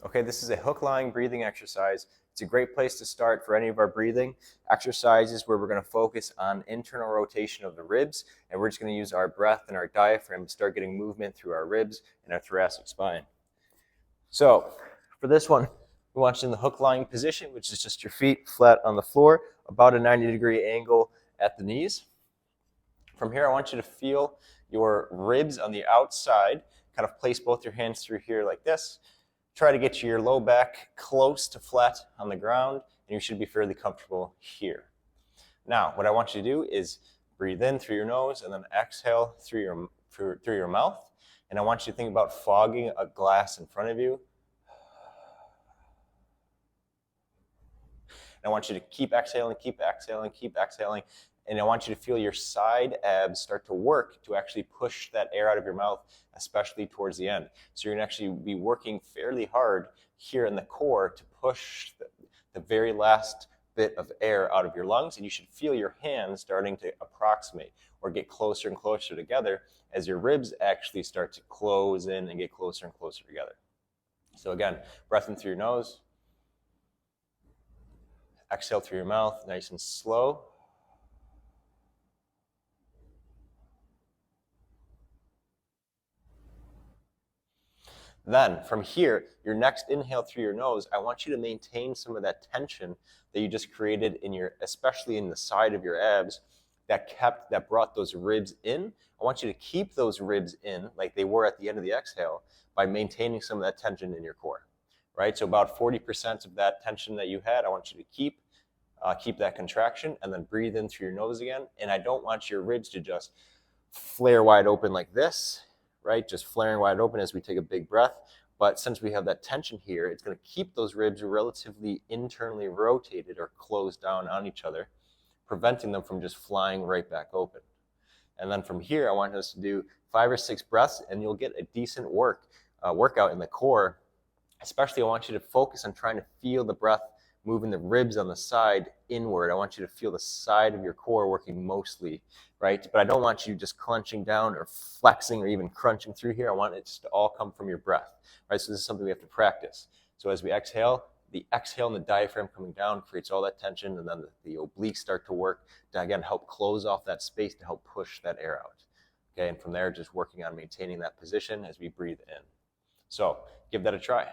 Okay, this is a hook-lying breathing exercise. It's a great place to start for any of our breathing exercises where we're going to focus on internal rotation of the ribs, and we're just going to use our breath and our diaphragm to start getting movement through our ribs and our thoracic spine. So for this one, we want you in the hook-lying position, which is just your feet flat on the floor, about a 90-degree angle at the knees. From here, I want you to feel your ribs on the outside. Kind of place both your hands through here like this. Try to get your low back close to flat on the ground, and you should be fairly comfortable here. Now, what I want you to do is breathe in through your nose and then exhale through your mouth. And I want you to think about fogging a glass in front of you. And I want you to keep exhaling, keep exhaling, keep exhaling. And I want you to feel your side abs start to work to actually push that air out of your mouth, especially towards the end. So you're going to actually be working fairly hard here in the core to push the very last bit of air out of your lungs, and you should feel your hands starting to approximate or get closer and closer together as your ribs actually start to close in and get closer and closer together. So again, breath in through your nose, exhale through your mouth, nice and slow. Then from here, your next inhale through your nose, I want you to maintain some of that tension that you just created in especially in the side of your abs that brought those ribs in. I want you to keep those ribs in like they were at the end of the exhale by maintaining some of that tension in your core, right? So about 40% of that tension that you had, I want you to keep that contraction and then breathe in through your nose again. And I don't want your ribs to just flare wide open like this, right? Just flaring wide open as we take a big breath. But since we have that tension here, it's going to keep those ribs relatively internally rotated or closed down on each other, preventing them from just flying right back open. And then from here, I want us to do 5 or 6 breaths, and you'll get a decent workout in the core. Especially, I want you to focus on trying to feel the breath moving the ribs on the side inward. I want you to feel the side of your core working mostly, right? But I don't want you just clenching down or flexing or even crunching through here. I want it just to all come from your breath, right? So this is something we have to practice. So as we exhale, the exhale and the diaphragm coming down creates all that tension, and then the obliques start to work to, again, help close off that space to help push that air out. Okay, and from there, just working on maintaining that position as we breathe in. So give that a try.